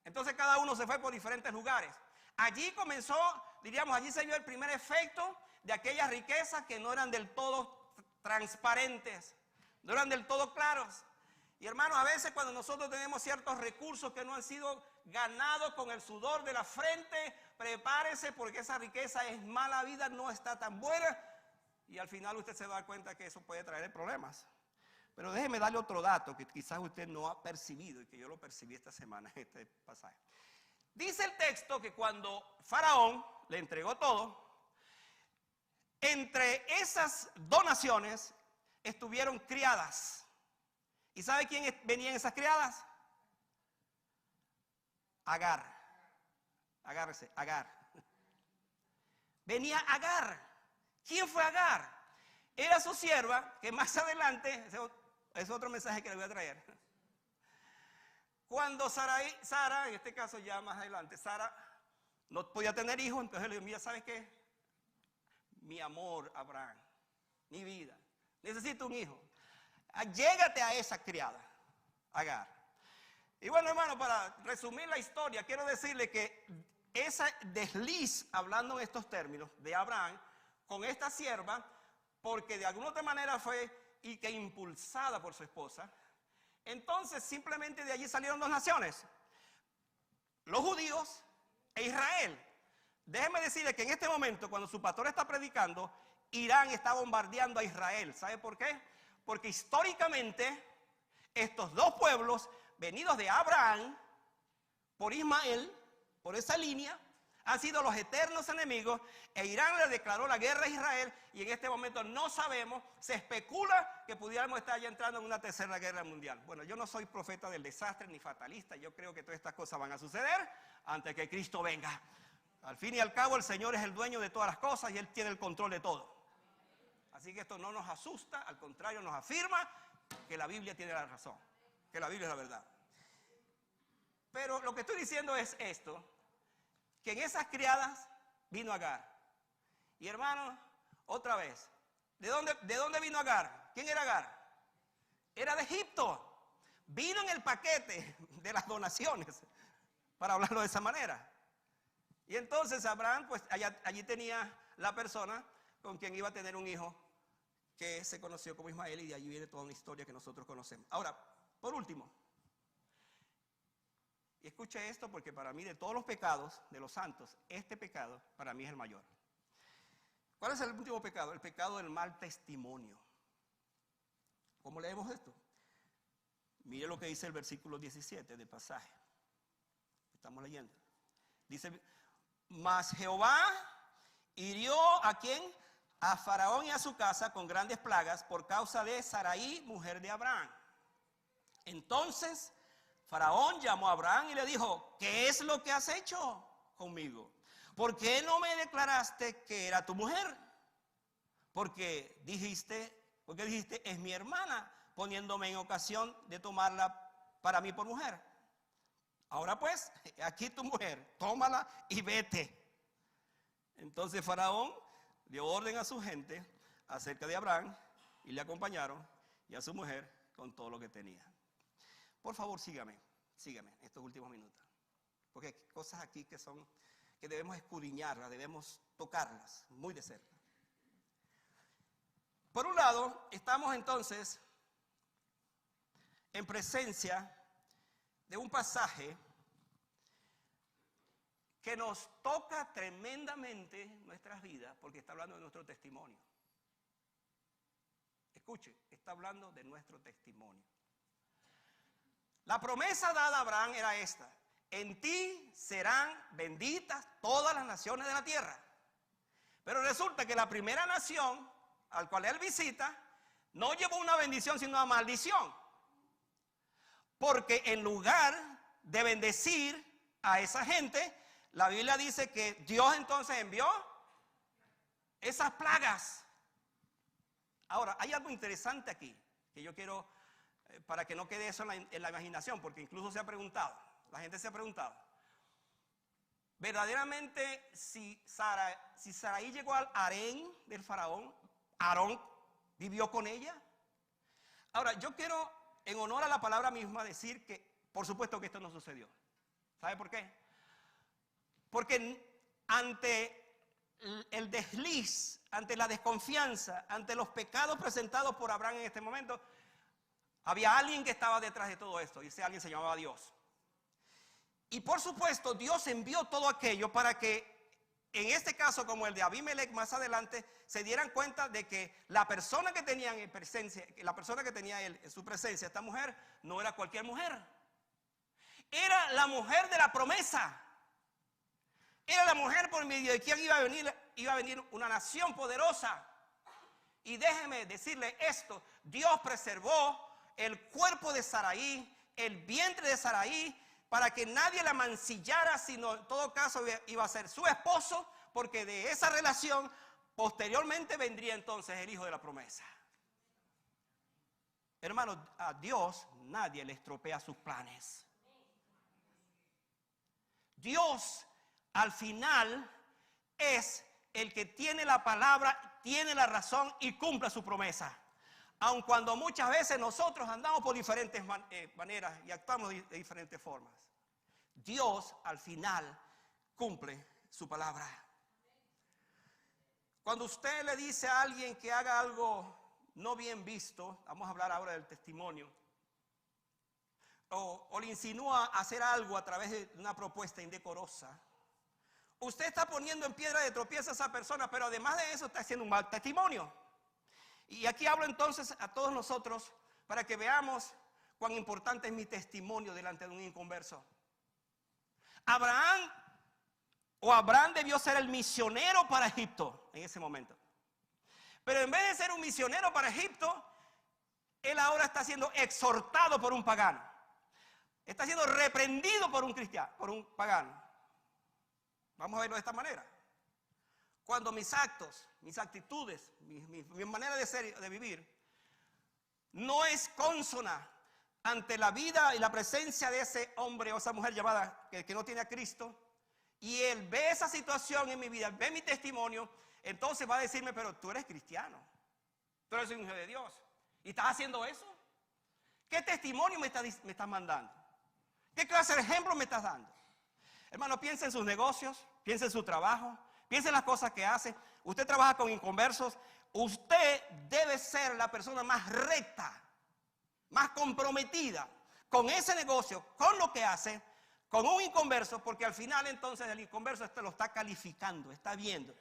Entonces cada uno se fue por diferentes lugares. Allí comenzó, diríamos, allí se vio el primer efecto de aquellas riquezas que no eran del todo transparentes, no eran del todo claros. Y hermanos, a veces cuando nosotros tenemos ciertos recursos que no han sido ganados con el sudor de la frente, prepárese porque esa riqueza es mala vida, no está tan buena. Y al final usted se da cuenta que eso puede traer problemas. Pero déjeme darle otro dato que quizás usted no ha percibido y que yo lo percibí esta semana en este pasaje. Dice el texto que cuando Faraón le entregó todo, entre esas donaciones estuvieron criadas. ¿Y sabe quién venían esas criadas? Agar. Agárrese, Agar. Venía Agar. ¿Quién fue Agar? Era su sierva, que más adelante, es otro mensaje que le voy a traer. Cuando Sara, en este caso ya más adelante, Sara no podía tener hijos, entonces le dijo, mira, ¿sabes qué? Mi amor, Abraham, mi vida, necesito un hijo. Llégate a esa criada, Agar. Y bueno, hermano, para resumir la historia, quiero decirle que esa desliz, hablando en estos términos, de Abraham, con esta sierva, porque de alguna otra manera fue y que impulsada por su esposa, entonces simplemente de allí salieron dos naciones, los judíos e Israel. Déjeme decirle que en este momento, cuando su pastor está predicando, Irán está bombardeando a Israel. ¿Sabe por qué? Porque históricamente estos dos pueblos venidos de Abraham por Ismael, por esa línea, han sido los eternos enemigos, e Irán le declaró la guerra a Israel, y en este momento no sabemos, se especula que pudiéramos estar ya entrando en una tercera guerra mundial. Bueno, yo no soy profeta del desastre ni fatalista, yo creo que todas estas cosas van a suceder antes que Cristo venga. Al fin y al cabo el Señor es el dueño de todas las cosas y Él tiene el control de todo. Así que esto no nos asusta, al contrario nos afirma que la Biblia tiene la razón, que la Biblia es la verdad. Pero lo que estoy diciendo es esto, que en esas criadas vino Agar. Y hermanos, otra vez, ¿de dónde vino Agar? ¿Quién era Agar? Era de Egipto. Vino en el paquete de las donaciones, para hablarlo de esa manera. Y entonces Abraham, pues allí tenía la persona con quien iba a tener un hijo que se conoció como Ismael, y de allí viene toda una historia que nosotros conocemos. Ahora, por último, y escuche esto porque para mí de todos los pecados de los santos, este pecado para mí es el mayor. ¿Cuál es el último pecado? El pecado del mal testimonio. ¿Cómo leemos esto? Mire lo que dice el versículo 17 del pasaje. Estamos leyendo. Dice, mas Jehová hirió ¿a quién? A Faraón y a su casa con grandes plagas por causa de Sarai, mujer de Abraham. Entonces Faraón llamó a Abraham y le dijo, ¿qué es lo que has hecho conmigo? ¿Por qué no me declaraste que era tu mujer? porque dijiste, es mi hermana, poniéndome en ocasión de tomarla para mí por mujer. Ahora pues, aquí tu mujer, tómala y vete. Entonces Faraón dio orden a su gente acerca de Abraham y le acompañaron, y a su mujer con todo lo que tenía. Por favor, sígame estos últimos minutos, porque hay cosas aquí que debemos escudriñarlas, debemos tocarlas muy de cerca. Por un lado, estamos entonces en presencia de un pasaje que nos toca tremendamente nuestras vidas, porque está hablando de nuestro testimonio. Escuche, está hablando de nuestro testimonio. La promesa dada a Abraham era esta: en ti serán benditas todas las naciones de la tierra. Pero resulta que la primera nación al cual él visita no llevó una bendición sino una maldición, porque en lugar de bendecir a esa gente, la Biblia dice que Dios entonces envió esas plagas. Ahora, hay algo interesante aquí que yo quiero, para que no quede eso en la imaginación, porque incluso la gente se ha preguntado, verdaderamente si Sarai llegó al harén del faraón, Aarón vivió con ella. Ahora, yo quiero, en honor a la palabra misma, decir que por supuesto que esto no sucedió. ¿Sabe por qué? Porque ante el desliz, ante la desconfianza, ante los pecados presentados por Abraham en este momento, había alguien que estaba detrás de todo esto, y ese alguien se llamaba Dios. Y por supuesto Dios envió todo aquello para que, en este caso como el de Abimelech más adelante, se dieran cuenta de que la persona que tenían en presencia, la persona que tenía él en su presencia, esta mujer, no era cualquier mujer. Era la mujer de la promesa. Era la mujer por medio de quien iba a venir una nación poderosa. Y déjeme decirle esto: Dios preservó el cuerpo de Sarai, el vientre de Sarai, para que nadie la mancillara, sino en todo caso iba a ser su esposo, porque de esa relación posteriormente vendría entonces el hijo de la promesa. Hermanos, a Dios nadie le estropea sus planes. Dios al final es el que tiene la palabra, tiene la razón y cumple su promesa. Aun cuando muchas veces nosotros andamos por diferentes maneras y actuamos de diferentes formas, Dios al final cumple su palabra. Cuando usted le dice a alguien que haga algo no bien visto, vamos a hablar ahora del testimonio, o le insinúa hacer algo a través de una propuesta indecorosa, usted está poniendo en piedra de tropiezo a esa persona, pero además de eso está haciendo un mal testimonio. Y aquí hablo entonces a todos nosotros para que veamos cuán importante es mi testimonio delante de un inconverso. Abraham debió ser el misionero para Egipto en ese momento. Pero en vez de ser un misionero para Egipto, él ahora está siendo exhortado por un pagano. Está siendo reprendido por un cristiano, por un pagano. Vamos a verlo de esta manera. Cuando mis actos, mis actitudes, mi manera de ser y de vivir no es consona ante la vida y la presencia de ese hombre o esa mujer llamada que no tiene a Cristo, y él ve esa situación en mi vida, ve mi testimonio, entonces va a decirme: pero tú eres cristiano, tú eres un hijo de Dios, y estás haciendo eso. ¿Qué testimonio me estás mandando? ¿Qué clase de ejemplo me estás dando? Hermano, piensa en sus negocios, piensa en su trabajo, piensa en las cosas que hace. Usted trabaja con inconversos. Usted debe ser la persona más recta, más comprometida con ese negocio, con lo que hace, con un inconverso, porque al final entonces el inconverso lo está calificando, está viendo.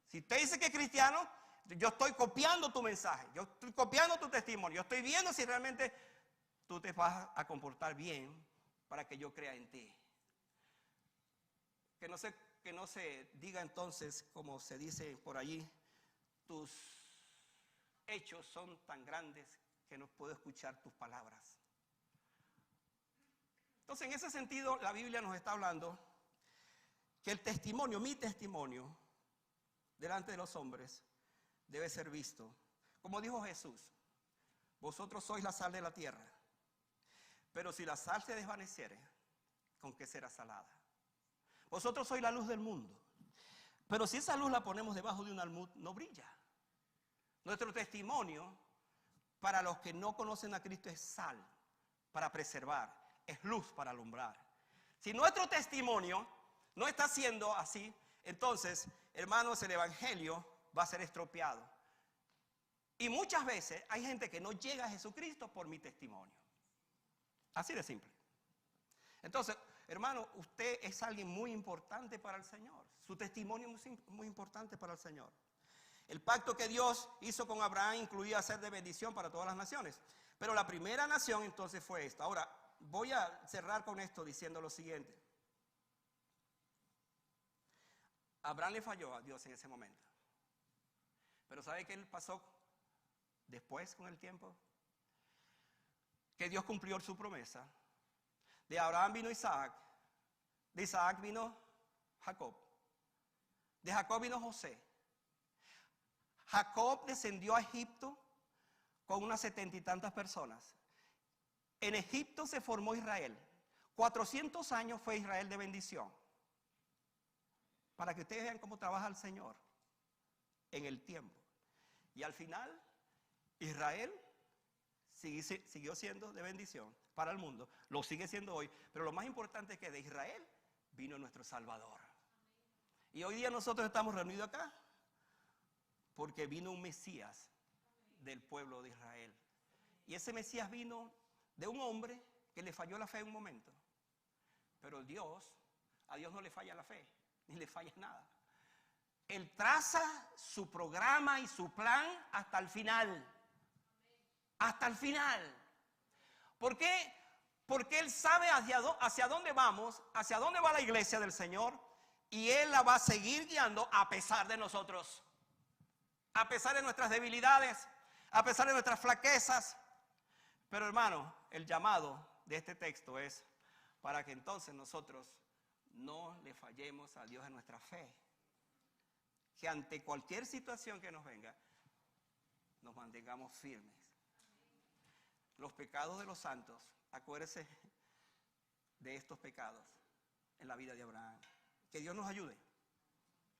Si usted dice que es cristiano, yo estoy copiando tu mensaje, yo estoy copiando tu testimonio, yo estoy viendo si realmente tú te vas a comportar bien para que yo crea en ti. Que no se diga entonces, como se dice por allí, tus hechos son tan grandes que no puedo escuchar tus palabras. Entonces, en ese sentido, la Biblia nos está hablando que el testimonio, mi testimonio, delante de los hombres, debe ser visto. Como dijo Jesús, vosotros sois la sal de la tierra, pero si la sal se desvaneciere, ¿con qué será salada? Vosotros sois la luz del mundo, pero si esa luz la ponemos debajo de un almud, no brilla. Nuestro testimonio para los que no conocen a Cristo es sal para preservar, es luz para alumbrar. Si nuestro testimonio no está siendo así, entonces, hermanos, el evangelio va a ser estropeado. Y muchas veces hay gente que no llega a Jesucristo por mi testimonio. Así de simple. Entonces, hermano, usted es alguien muy importante para el Señor. Su testimonio es muy importante para el Señor. El pacto que Dios hizo con Abraham incluía ser de bendición para todas las naciones. Pero la primera nación entonces fue esta. Ahora, voy a cerrar con esto diciendo lo siguiente. Abraham le falló a Dios en ese momento. Pero ¿sabe qué pasó después con el tiempo? Que Dios cumplió su promesa. De Abraham vino Isaac. De Isaac vino Jacob. De Jacob vino José. Jacob descendió a Egipto con unas 70 y tantas personas. En Egipto se formó Israel. 400 años fue Israel de bendición. Para que ustedes vean cómo trabaja el Señor en el tiempo. Y al final, Israel siguió siendo de bendición para el mundo. Lo sigue siendo hoy. Pero lo más importante es que de Israel vino nuestro Salvador. Y hoy día nosotros estamos reunidos acá porque vino un Mesías del pueblo de Israel. Y ese Mesías vino de un hombre que le falló la fe en un momento. Pero a Dios no le falla la fe, ni le falla nada. Él traza su programa y su plan hasta el final. Hasta el final. ¿Por qué? Porque Él sabe hacia dónde vamos, hacia dónde va la iglesia del Señor, y Él la va a seguir guiando a pesar de nosotros. A pesar de nuestras debilidades, a pesar de nuestras flaquezas. Pero hermano, el llamado de este texto es para que entonces nosotros no le fallemos a Dios en nuestra fe. Que ante cualquier situación que nos venga, nos mantengamos firmes. Los pecados de los santos, acuérdese de estos pecados en la vida de Abraham. Que Dios nos ayude,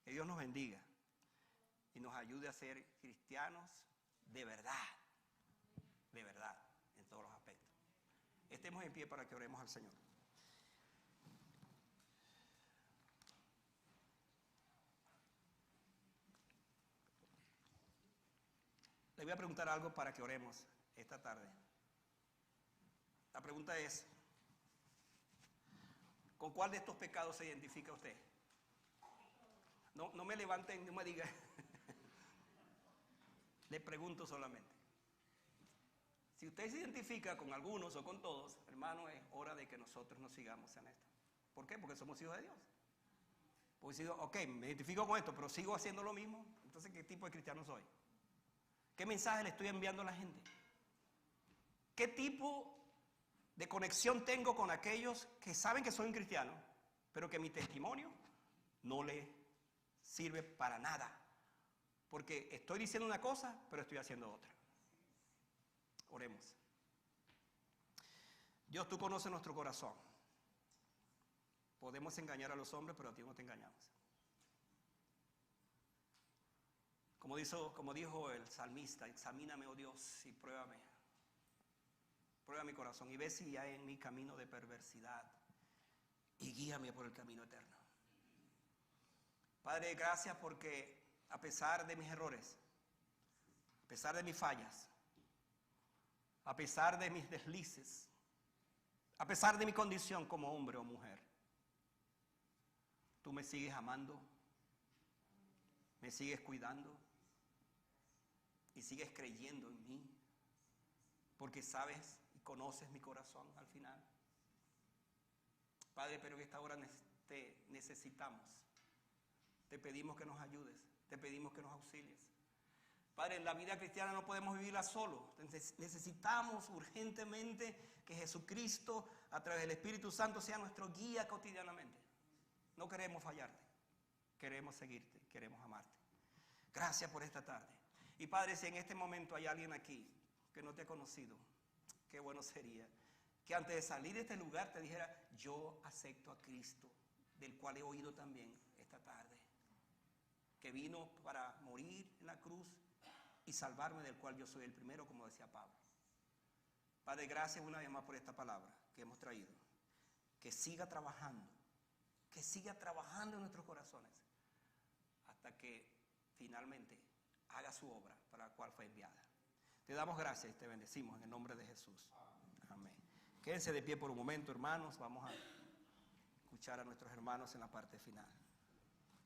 que Dios nos bendiga y nos ayude a ser cristianos de verdad, en todos los aspectos. Estemos en pie para que oremos al Señor. Le voy a preguntar algo para que oremos esta tarde. La pregunta es, ¿con cuál de estos pecados se identifica usted? No me levanten, no me digan. Le pregunto solamente. Si usted se identifica con algunos o con todos, hermano, es hora de que nosotros nos sigamos en esto. ¿Por qué? Porque somos hijos de Dios. Pues digo, ok, me identifico con esto, pero sigo haciendo lo mismo. Entonces, ¿qué tipo de cristiano soy? ¿Qué mensaje le estoy enviando a la gente? ¿Qué tipo de conexión tengo con aquellos que saben que soy un cristiano, pero que mi testimonio no le sirve para nada? Porque estoy diciendo una cosa, pero estoy haciendo otra. Oremos. Dios, tú conoces nuestro corazón. Podemos engañar a los hombres, pero a ti no te engañamos. Como dijo el salmista, examíname, oh Dios, y pruébame. Prueba mi corazón y ve si hay en mi camino de perversidad y guíame por el camino eterno. Padre, gracias porque a pesar de mis errores, a pesar de mis fallas, a pesar de mis deslices, a pesar de mi condición como hombre o mujer, tú me sigues amando, me sigues cuidando y sigues creyendo en mí, porque sabes y conoces mi corazón al final. Padre, pero en esta hora te necesitamos. Te pedimos que nos ayudes, te pedimos que nos auxilies. Padre, en la vida cristiana no podemos vivirla solo. Necesitamos urgentemente que Jesucristo, a través del Espíritu Santo, sea nuestro guía cotidianamente. No queremos fallarte, queremos seguirte, queremos amarte. Gracias por esta tarde. Y Padre, si en este momento hay alguien aquí que no te ha conocido, qué bueno sería que antes de salir de este lugar te dijera: yo acepto a Cristo, del cual he oído también esta tarde, que vino para morir en la cruz y salvarme, del cual yo soy el primero, como decía Pablo. Padre, gracias una vez más por esta palabra que hemos traído. Que siga trabajando en nuestros corazones, hasta que finalmente haga su obra para la cual fue enviada. Te damos gracias y te bendecimos en el nombre de Jesús. Amén. Quédense de pie por un momento, hermanos. Vamos a escuchar a nuestros hermanos en la parte final.